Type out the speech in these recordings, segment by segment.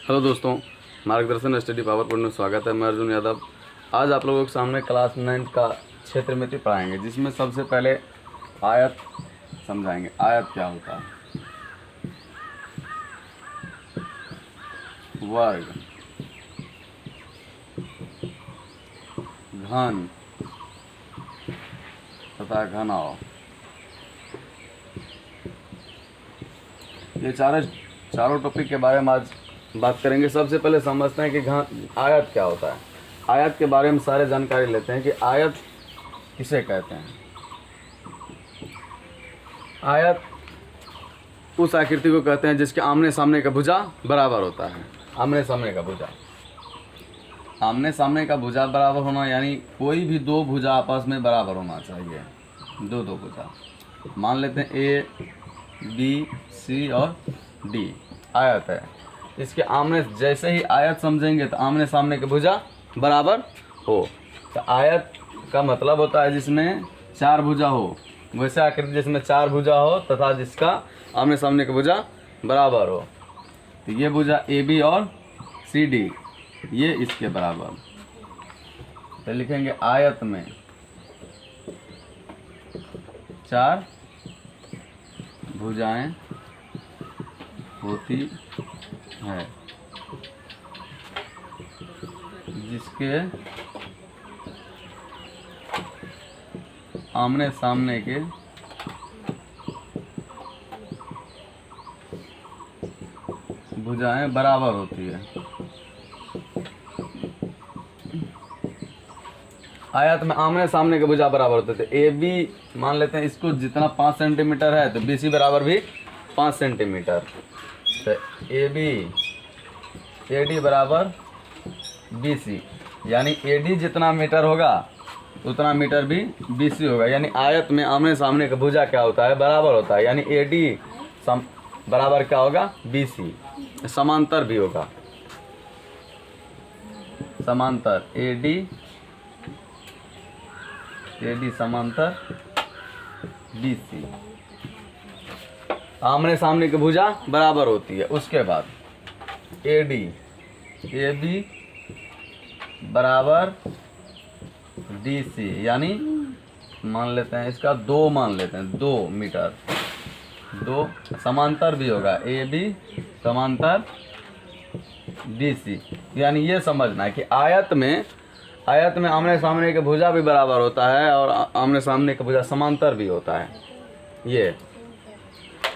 Hello दोस्तों, मार्गदर्शन study power point में स्वागत है। मैं अर्जुन यादव। आज आप लोगों के सामने क्लास 9 का क्षेत्रमिति पढ़ाएंगे, जिसमें सबसे पहले आयत समझाएंगे। आयत क्या होता है? वर्ग, घन तथा घनाभ, ये चारों टॉपिक के बारे में आज बात करेंगे। सबसे पहले समझते हैं कि आयत क्या होता है। आयत के बारे में सारे जानकारी लेते हैं कि आयत किसे कहते हैं। आयत उस आकृति को कहते हैं जिसके आमने सामने का भुजा बराबर होता है। आमने सामने का भुजा बराबर होना, यानी कोई भी दो भुजा आपस में बराबर होना चाहिए। दो भुजा मान लेते हैं ए बी सी और डी आयत है। इसके आमने, जैसे ही आयत समझेंगे तो आमने सामने के भुजा बराबर हो। तो आयत का मतलब होता है जिसमें चार भुजा हो, वैसे आकृति जिसमें चार भुजा हो तथा जिसका आमने सामने के भुजा बराबर हो। तो ये भुजा ए बी और सी डी ये इसके बराबर। तो लिखेंगे आयत में चार भुजाएं होती है जिसके आमने सामने के भुजाएं बराबर होती है। आयत में आमने सामने के भुजा बराबर होते थे। ए बी मान लेते हैं, इसको जितना 5 सेंटीमीटर है तो बी सी बराबर भी 5 सेंटीमीटर। तो ए बी ए डी बराबर बी सी, यानी ए डी जितना मीटर होगा उतना मीटर भी बी सी होगा। यानी आयत में आमने सामने का भुजा क्या होता है? बराबर होता है। यानी ए डी बराबर क्या होगा? B C. समांतर भी होगा, समांतर ए डी समांतर बी सी। आमने सामने की भुजा बराबर होती है। उसके बाद ए डी ए बी बराबर डी सी, यानी मान लेते हैं इसका 2 मान लेते हैं, 2 मीटर। 2 समांतर भी होगा, ए बी समांतर डी सी। यानी ये समझना है कि आयत में आमने सामने के भुजा भी बराबर होता है और आमने सामने का भुजा समांतर भी होता है। ये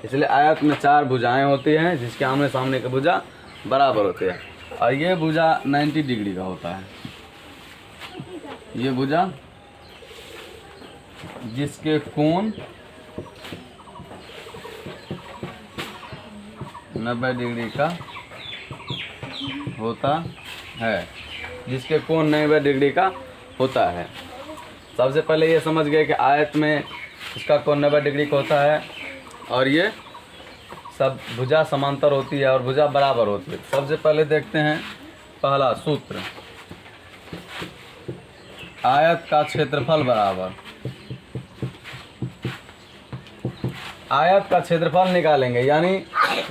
इसलिए आयत में 4 भुजाएं होती हैं जिसके आमने सामने के भुजा बराबर होते हैं। और ये भुजा 90 डिग्री का होता है। ये भुजा जिसके कोण 90 डिग्री का होता है, जिसके कोण 90 डिग्री का होता है। सबसे पहले ये समझ गए कि आयत में इसका कोण 90 डिग्री का होता है और ये सब भुजा समांतर होती है और भुजा बराबर होती है। सबसे पहले देखते हैं पहला सूत्र, आयत का क्षेत्रफल बराबर। आयत का क्षेत्रफल निकालेंगे, यानी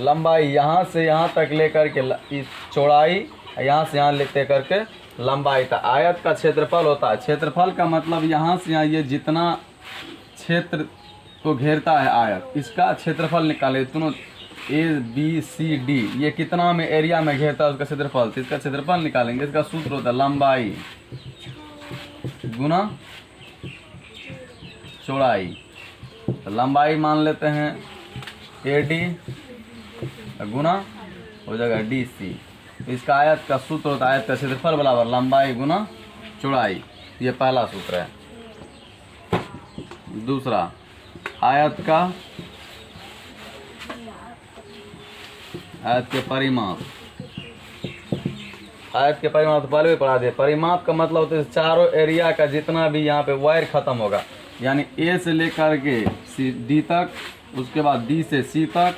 लंबाई यहाँ से यहाँ तक लेकर के चौड़ाई यहाँ से यहाँ लेते करके लंबाई तक आयत का क्षेत्रफल होता है। क्षेत्रफल का मतलब यहाँ से यहाँ ये जितना क्षेत्र को घेरता है आयत, इसका क्षेत्रफल निकाले। दोनों ए बी सी डी ये कितना में एरिया में घेरता है उसका क्षेत्रफल, तो इसका क्षेत्रफल निकालेंगे। इसका सूत्र होता है लंबाई गुना चौड़ाई। तो लंबाई मान लेते हैं ए डी गुना हो जाएगा डी सी। तो इसका आयत का सूत्र होता है आयत का क्षेत्रफल बराबर लंबाई गुना चौड़ाई। ये पहला सूत्र है। दूसरा, आयत के परिमाप। आयत के परिमाप तो पहले भी पढ़ा दिए। परिमाप का मतलब होता है चारों एरिया का जितना भी यहाँ पे वायर खत्म होगा, यानी ए से लेकर के सी डी तक, उसके बाद डी से सी तक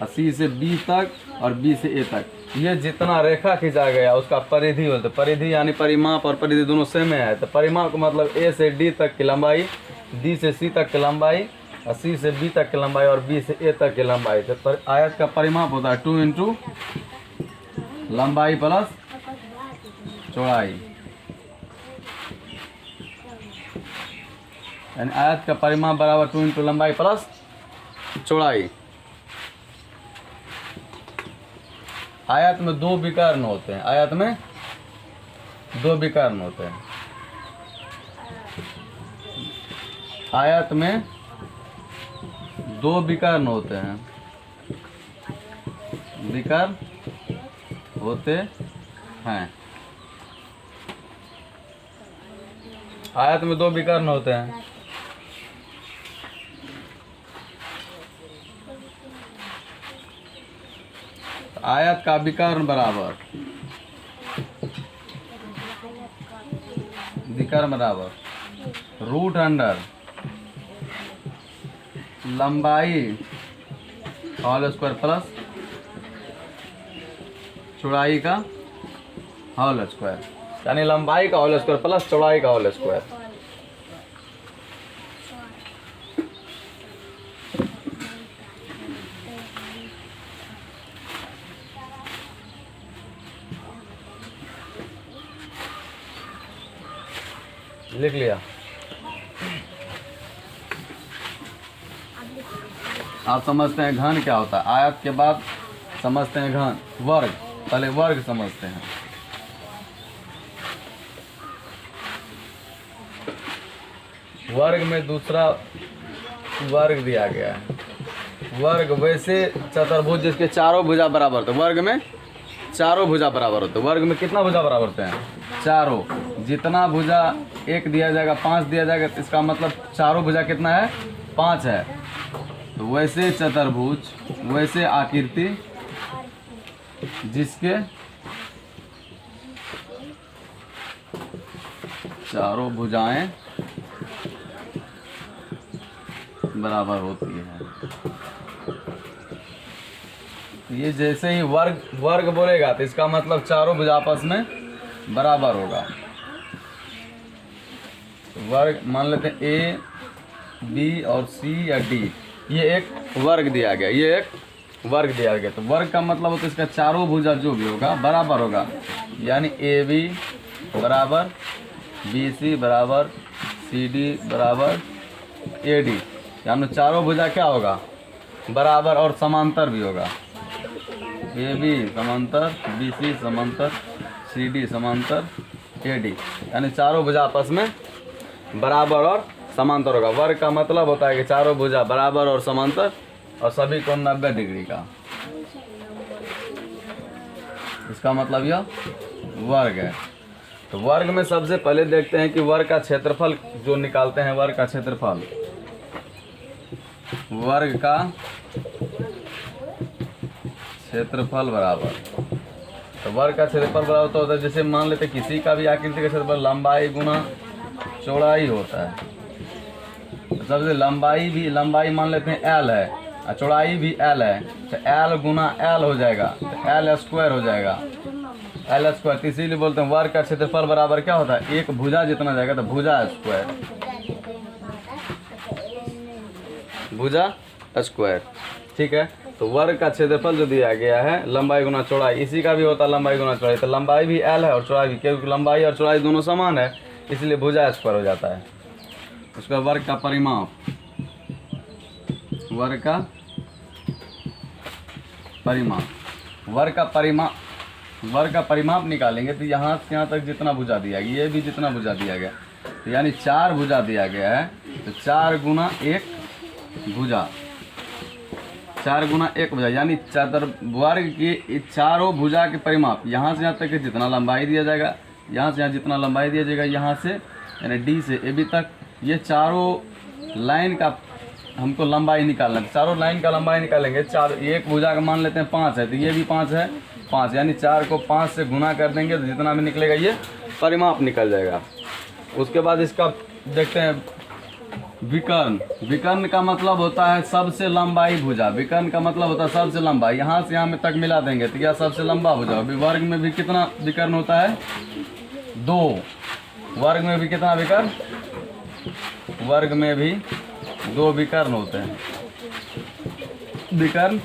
और सी से बी तक और बी से ए तक, ये जितना रेखा खींचा गया उसका परिधि बोलते हैं। परिधि यानी परिमाप और परिधि दोनों सेम है। तो परिमाप का मतलब ए से डी तक की लंबाई, डी से सी तक की लंबाई और सी से बी तक की लंबाई और बी से ए तक की लंबाई। तो आयत का परिमाप होता है 2 × लंबाई प्लस चौड़ाई, यानी आयत का परिमाप बराबर 2 इंटू लंबाई प्लस चौड़ाई। आयत में दो विकर्ण होते हैं, आयत में दो विकर्ण होते हैं, आयत में दो विकर्ण होते हैं, विकर्ण होते हैं, आयत में दो विकर्ण होते हैं। आयत का विकर्ण बराबर, विकर्ण बराबर रूट अंडर लंबाई होल स्क्वायर प्लस चौड़ाई का होल स्क्वायर, यानी लंबाई का होल स्क्वायर प्लस चौड़ाई का होल स्क्वायर। लिख लिया। आप समझते हैं घन क्या होता है, आयत के बाद समझते हैं घन, वर्ग, पहले वर्ग समझते हैं। वर्ग में दूसरा वर्ग दिया गया है, वर्ग वैसे चतुर्भुज जिसके चारों भुजा बराबर होते, वर्ग में चारों भुजा बराबर होते, वर्ग में कितना भुजा बराबर होते हैं, चारों। जितना भुजा एक दिया जाएगा 5 दिया जाएगा, तो इसका मतलब चारों भुजा कितना है, 5 है। तो वैसे चतुर्भुज, वैसे आकृति जिसके चारों भुजाएं बराबर होती है। ये जैसे ही वर्ग वर्ग बोलेगा तो इसका मतलब चारों भुजा आपस में बराबर होगा। वर्ग मान लेते हैं ए, बी और सी या डी, ये एक वर्ग दिया गया, ये एक वर्ग दिया गया। तो वर्ग का मतलब होता है इसका चारों भुजा जो भी होगा बराबर होगा, यानी ए बी बराबर बी सी बराबर सी डी बराबर ए डी, यानी चारों भुजा क्या होगा, बराबर और समांतर भी होगा। ए बी समांतर, बी सी समांतर, सी डी समांतर, ए डी, यानी चारों भुजा आपस में बराबर और समांतर होगा। वर्ग का मतलब होता है कि चारों भुजा बराबर और समांतर और सभी कोण 90 डिग्री का, इसका मतलब यह वर्ग है। तो वर्ग में सबसे पहले देखते हैं कि वर्ग का क्षेत्रफल जो निकालते हैं, वर्ग का क्षेत्रफल, वर्ग का क्षेत्रफल बराबर, तो वर्ग का क्षेत्रफल बराबर तो होता है, जैसे मान लेते किसी का भी आकृति का क्षेत्रफल लंबाई गुना चौड़ाई होता है। तो सबसे लंबाई मान लेते हैं एल है और चौड़ाई भी एल है, तो एल गुना एल हो जाएगा, तो एल स्क्वायर हो जाएगा, एल स्क्वायर। तो इसीलिए बोलते हैं वर्ग का क्षेत्रफल बराबर क्या होता है, एक भुजा जितना जाएगा तो भुजा स्क्वायर, भुजा स्क्वायर, ठीक है। तो वर्ग का क्षेत्रफल जो दिया गया है लंबाई गुना चौड़ाई, इसी का भी होता है लंबाई गुना चौड़ाई, तो लंबाई भी एल है और चौड़ाई भी, क्योंकि लंबाई और चौड़ाई दोनों समान है इसलिए भुजा स्क्वायर हो जाता है। उसका वर्ग का परिमाप, वर्ग का परिमाप, वर्ग का परिमाप निकालेंगे तो यहाँ से यहाँ तक जितना भुजा दिया गया, ये भी जितना भुजा दिया गया, तो यानी 4 भुजा दिया गया है, तो 4 गुना 1 भुजा, 4 गुना 1 भुजा, यानी चतुर्वर्ग की चारों भुजा के परिमाप, यहाँ से यहाँ तक जितना लंबाई दिया जाएगा, यहाँ से यहाँ जितना लंबाई दिया जाएगा, यहाँ से यानी डी से ए बी तक, ये चारों लाइन का हमको लंबाई निकालना है। चारों लाइन का लंबाई निकालेंगे, चार, एक भुजा का मान लेते हैं 5 है, तो ये भी 5 है, 5 यानी 4 को 5 से गुना कर देंगे तो जितना भी निकलेगा ये परिमाप निकल जाएगा। उसके बाद इसका देखते हैं विकर्ण। विकर्ण का मतलब होता है सबसे लंबाई भुजा, विकर्ण का मतलब होता है सबसे लंबा, यहाँ से यहाँ में तक मिला देंगे तो क्या सबसे लंबा भुजा। अभी वर्ग में भी कितना विकर्ण होता है, 2, वर्ग में भी कितना विकर्ण, वर्ग में भी 2 विकर्ण होते हैं, विकर्ण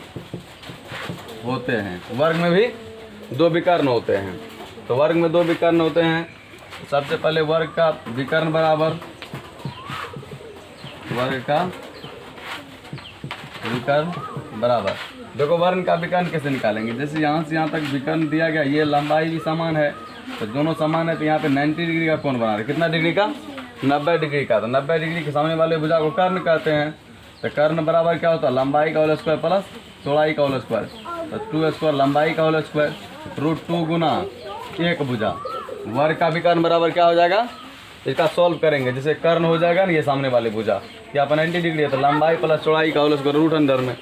होते हैं, वर्ग में भी दो विकर्ण होते हैं, तो वर्ग में दो विकर्ण होते हैं। सबसे पहले वर्ग का विकर्ण बराबर वर्ग का विकर्ण बराबर, देखो वर्ग का विकर्ण कैसे निकालेंगे, जैसे यहाँ से यहाँ तक विकर्ण दिया गया, ये लंबाई भी समान है, तो दोनों समान है, तो यहाँ पे 90 डिग्री का कोण बना रहे, कितना डिग्री का, 90 डिग्री का। तो 90 डिग्री के सामने वाले भुजा को कर्ण कहते हैं। तो कर्ण बराबर क्या होता है, लंबाई का होल स्क्वायर प्लस चौड़ाई का होल स्क्वायर, तो 2 स्क्वायर लंबाई का होल स्क्वायर √2 गुना एक भुजा। वर्ग का विकर्ण बराबर क्या हो जाएगा, इसका सॉल्व करेंगे, जैसे कर्ण हो जाएगा ना ये सामने वाले भुजा, यहाँ पर 90 डिग्री है, तो लंबाई प्लस चौड़ाई का होल स्क्वायर रूट अंदर में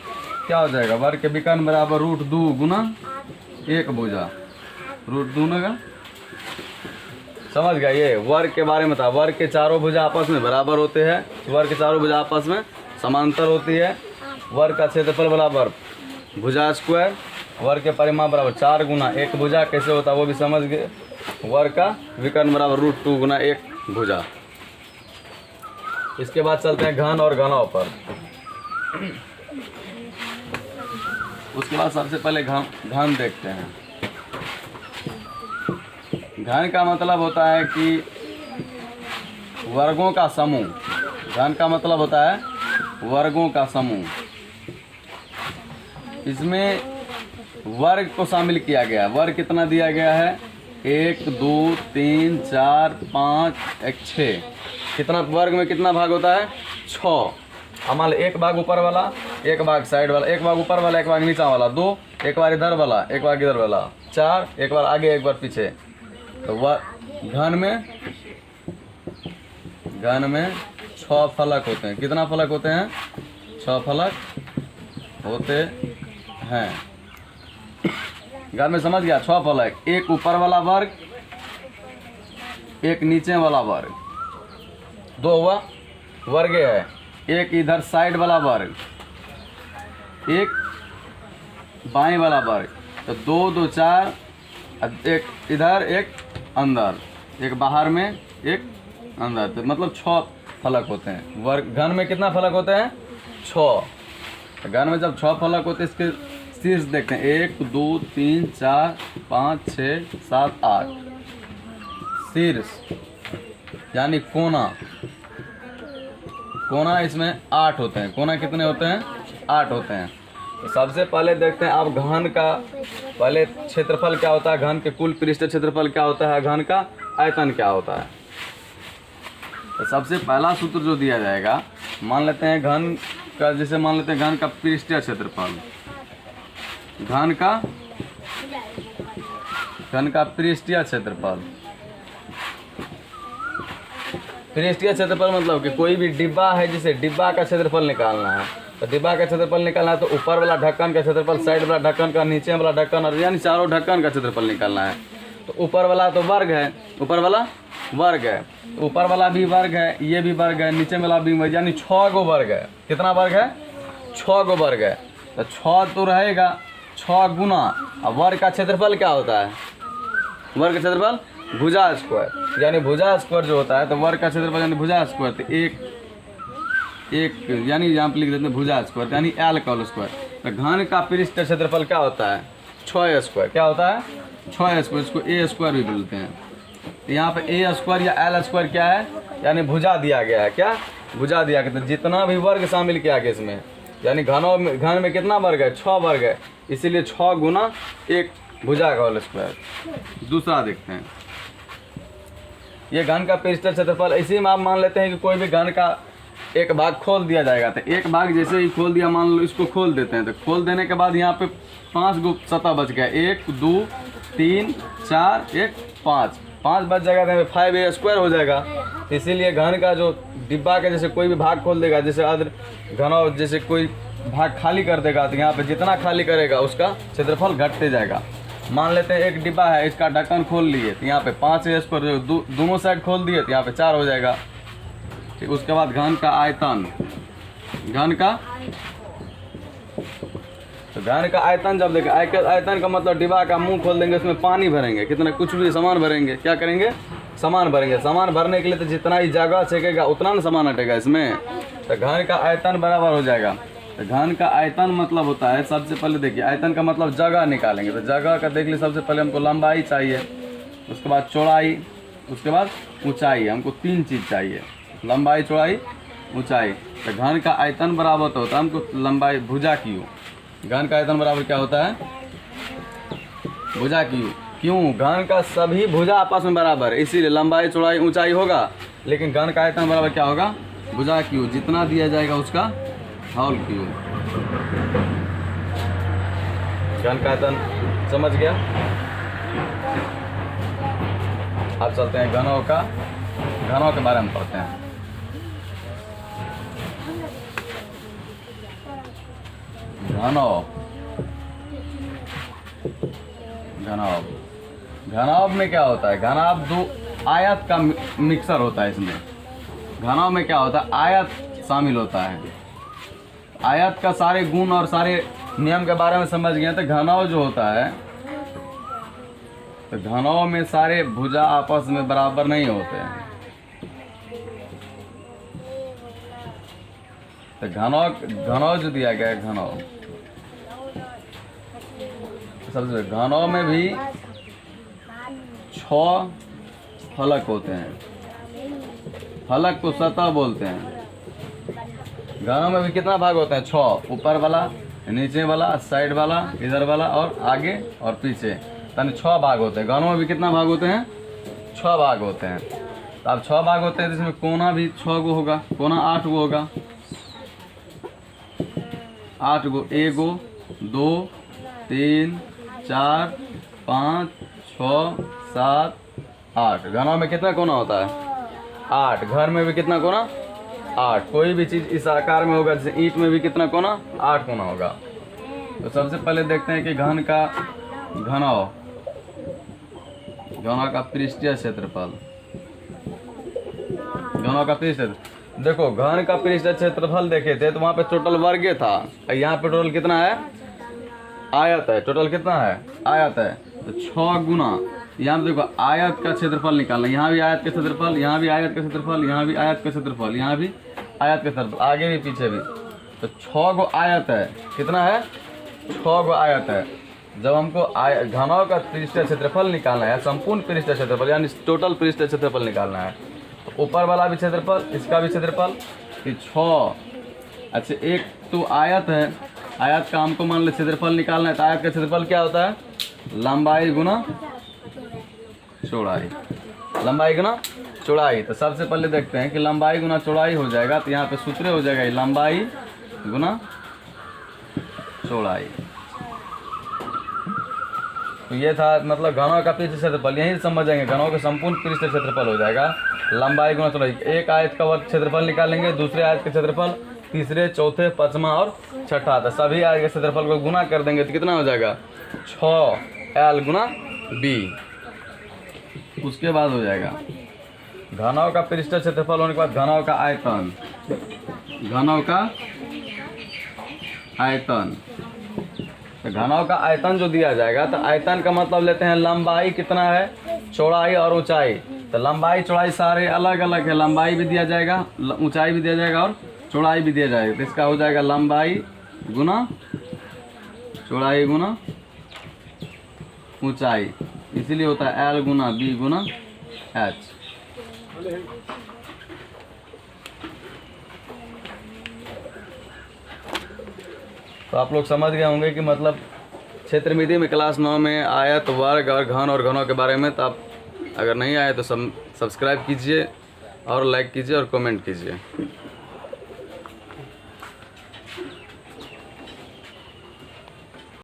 क्या हो जाएगा, वर्ग के विकर्ण बराबर √2 गुना एक भुजा, √2 का। समझ गया, ये वर्ग के बारे में था। वर्ग के चारों भुजा आपस में बराबर होते हैं, वर्ग के चारों भुजा आपस में समांतर होती है। वर्ग का क्षेत्रफल बराबर भुजा स्क्वायर, वर्ग के परिमाण बराबर 4 गुना एक भुजा, कैसे होता है वो भी समझ गए। वर्ग का विकर्ण बराबर √2 गुना एक भुजा। इसके बाद चलते हैं घन और घनों पर। उसके बाद सबसे पहले घन देखते हैं। घन का मतलब होता है कि वर्गों का समूह। घन का मतलब होता है वर्गों का समूह। इसमें वर्ग को शामिल किया गया है। वर्ग कितना दिया गया है, 1 2 3 4 5 6। कितना वर्ग में कितना भाग होता है, 6। मान लो एक भाग ऊपर वाला, एक भाग साइड वाला, एक भाग ऊपर वाला, एक भाग नीचा वाला, 2 एक बार इधर वाला, एक बार इधर वाला, 4 एक बार आगे एक बार पीछे। तो घन में 6 फलक होते हैं। कितना फलक होते हैं, 6 फलक होते हैं। घन में समझ गया, 6 फलक, एक ऊपर वाला वर्ग, एक नीचे वाला वर्ग, 2 हुआ वर्ग है, एक इधर साइड वाला वर्ग, एक बाएं वाला वर्ग, तो 2 2 4, एक इधर एक अंदर, एक बाहर में एक अंदर, तो मतलब 6 फलक होते हैं। वर्ग घन में कितना फलक होते हैं, 6। घन में जब 6 फलक होते हैं, इसके शीर्ष देखते हैं, 1 2 3 4 5 6 7 8। शीर्ष यानी कोना, कोना इसमें 8 होते हैं। कोना कितने होते हैं, 8 होते हैं। तो सबसे पहले देखते हैं आप घन का पहले क्षेत्रफल क्या होता है, घन के कुल पृष्ठ क्षेत्रफल क्या होता है, घन का आयतन क्या होता है। तो सबसे पहला सूत्र जो दिया जाएगा, मान लेते हैं घन का, जैसे मान लेते हैं घन का पृष्ठीय क्षेत्रफल, घन का पृष्ठीय क्षेत्रफल। पृष्ठीय क्षेत्रफल मतलब कि कोई भी डिब्बा है, जिसे डिब्बा का क्षेत्रफल निकालना है, तो डिब्बा का क्षेत्रफल निकालना है, तो ऊपर वाला ढक्कन का क्षेत्रफल, साइड वाला ढक्कन का, नीचे वाला ढक्कन, और यानी चारों ढक्कन का क्षेत्रफल निकालना है। तो ऊपर वाला तो वर्ग है, ऊपर वाला वर्ग है, ऊपर वाला भी वर्ग है, ये भी वर्ग है, नीचे वाला भी वर्ग, यानी 6 गो वर्ग है। कितना वर्ग है, 6 गो वर्ग है। तो 6 तो रहेगा, 6 गुना, अब वर्ग का क्षेत्रफल क्या होता है, वर्ग का क्षेत्रफल भुजा स्क्वायर, यानी भुजा स्क्वायर जो होता है, तो वर्ग का क्षेत्रफल यानी भुजा स्क्वायर, तो एक यानी यहाँ पे लिख देते हैं भुजा स्क्वायर, यानी एल का होल स्क्वायर। तो घन का पृष्ठ क्षेत्रफल क्या होता है, 6 स्क्वायर। क्या होता है, 6 स्क्वायर, इसको ए स्क्वायर भी बोलते हैं। तो यहाँ पे ए स्क्वायर या एल स्क्वायर क्या है, यानी भुजा दिया गया है। क्या भुजा दिया गया, तो जितना भी वर्ग शामिल किया गया इसमें, यानी घन में कितना वर्ग है, 6 वर्ग है, इसीलिए 6 गुना एक भुजा का होल स्क्वायर। दूसरा देखते हैं, ये घन का पृष्ठ क्षेत्रफल। इसी में आप मान लेते हैं कि कोई भी घन का एक भाग खोल दिया जाएगा, तो एक भाग जैसे ही खोल दिया, मान लो इसको खोल देते हैं, तो खोल देने के बाद यहाँ पे 5 गो सतह बच गया, 1 2 3 4 1 5 बच जाएगा, तो 5a स्क्वायर हो जाएगा। इसीलिए घन का जो डिब्बा के जैसे कोई भी भाग खोल देगा, जैसे अदर घनों जैसे कोई भाग खाली कर देगा, तो यहाँ पे जितना खाली करेगा उसका क्षेत्रफल घटते जाएगा। मान लेते हैं एक डिब्बा है, इसका ढक्कन खोल लिए, तो यहाँ पे 5a स्क्वायर, दोनों साइड खोल दिए, तो यहाँ पे 4 हो जाएगा। ठीक, उसके बाद घन का आयतन, घन का आयतन जब देखें, आयतन का मतलब डिब्बा का मुंह खोल देंगे, उसमें पानी भरेंगे, कितना कुछ भी सामान भरेंगे, क्या करेंगे, सामान भरेंगे। सामान भरने के लिए तो जितना ही जगह छेकेगा उतना ना सामान हटेगा इसमें। तो घन का आयतन बराबर हो जाएगा तो घन का आयतन मतलब होता है, सबसे पहले देखिए आयतन का मतलब जगह निकालेंगे, तो जगह का देख लीजिए, सबसे पहले हमको लंबाई चाहिए, उसके बाद चौड़ाई, उसके बाद ऊंचाई। हमको 3 चीज़ चाहिए, लंबाई, चौड़ाई, ऊंचाई। तो घन का आयतन बराबर तो होता है हमको लंबाई भुजा क्यू। घन का आयतन बराबर क्या होता है? भुजा क्यू। क्यों? घन का सभी भुजा आपस में बराबर है, इसीलिए लंबाई, चौड़ाई, ऊंचाई होगा, लेकिन घन का आयतन बराबर क्या होगा? भुजा क्यू। जितना दिया जाएगा उसका होल क्यू। घन का आयतन समझ गया? अब चलते हैं घनों के बारे में पढ़ते हैं। घनाभ में क्या होता है? घनाभ 2 आयत का मिक्सर होता है। इसमें घनाभ में क्या होता है? आयत शामिल होता है। आयत का सारे गुण और सारे नियम के बारे में समझ गए। तो घनाभ जो होता है, तो घनाभ में सारे भुजा आपस में बराबर नहीं होते हैं। तो घनाभ जो दिया गया है, घनाभ सबसे घनाभ में भी 6 फलक होते हैं। फलक को सतह बोलते हैं। घनाभ में भी कितना भाग होते हैं? 6। ऊपर वाला, नीचे वाला, साइड वाला, इधर वाला और आगे और पीछे, यानी 6 भाग होते हैं। घनों में भी कितना भाग होते हैं? 6 भाग होते हैं। तो अब 6 भाग होते हैं, जिसमें कोना भी 6 गो होगा, कोना 8 गो होगा। 8 गो, 1 गो, 2, 3, 4, 5, 6, 7, 8। घनों में कितना कोना होता है? 8। घर में भी कितना कोना? 8। कोई भी चीज़ इस आकार में होगा, जैसे ईंट में भी कितना कोना? 8 कोना होगा। तो सबसे पहले देखते हैं कि घन का पृष्ठीय क्षेत्रफल। घनों का पृष्ठ, देखो घन का पृष्ठीय क्षेत्रफल देखे थे तो वहाँ पे टोटल वर्ग था, यहाँ पे टोटल कितना है? आयत है। टोटल कितना है? आयत है। तो 6 गुना, यहाँ पे देखो आयत का क्षेत्रफल निकालना, यहाँ भी आयत का क्षेत्रफल, यहाँ भी आयत का क्षेत्रफल, यहाँ भी आयत का क्षेत्रफल, यहाँ भी आयत का क्षेत्रफल, आगे भी पीछे भी। तो 6 गो आयत है। कितना है? 6 गो आयत है। जब हमको घनों का पृष्ठीय क्षेत्रफल निकालना है, संपूर्ण पृष्ठीय क्षेत्रफल यानी टोटल पृष्ठीय क्षेत्रफल निकालना है, तो ऊपर वाला भी क्षेत्रफल, इसका भी क्षेत्रफल, कि 6। अच्छा, एक तो आयत है, आयत का हमको मान लो क्षेत्रफल निकालना है, तो आयत का क्षेत्रफल क्या होता है? लंबाई गुना चौड़ाई। लंबाई गुना चौड़ाई। तो सबसे पहले देखते हैं कि लंबाई गुना चौड़ाई हो जाएगा, तो यहाँ पे सूत्र हो जाएगा लंबाई गुना चौड़ाई। तो ये था मतलब घनों का पृष्ठ क्षेत्रफल। यही समझेंगे, घनों का संपूर्ण पृष्ठ क्षेत्रफल हो जाएगा लंबाई गुना चौड़ाई। एक आयत का वर्ग क्षेत्रफल निकालेंगे, दूसरे आयत का क्षेत्रफल, तीसरे, चौथे, पांचवा और छठा। तो सभी आयत के क्षेत्रफल को गुना कर देंगे तो कितना हो जाएगा? 6L गुना B। उसके बाद हो जाएगा घनों का पृष्ठीय क्षेत्रफल होने के बाद घनों का आयतन। घनों का आयतन, तो घनों का आयतन जो दिया जाएगा, तो आयतन का मतलब लेते हैं लंबाई कितना है, चौड़ाई और ऊंचाई। तो लंबाई चौड़ाई सारे अलग अलग है, लंबाई भी दिया जाएगा, ऊंचाई भी दिया जाएगा और चौड़ाई भी दिया जाएगा। तो इसका हो जाएगा लंबाई गुना चौड़ाई गुना ऊंचाई, इसीलिए होता है L गुना B गुना H। तो आप लोग समझ गए होंगे कि मतलब क्षेत्रमिति में क्लास 9 में आयत, वर्ग और घनों के बारे में। तो आप अगर नहीं आए तो सब्सक्राइब कीजिए और लाइक कीजिए और कमेंट कीजिए।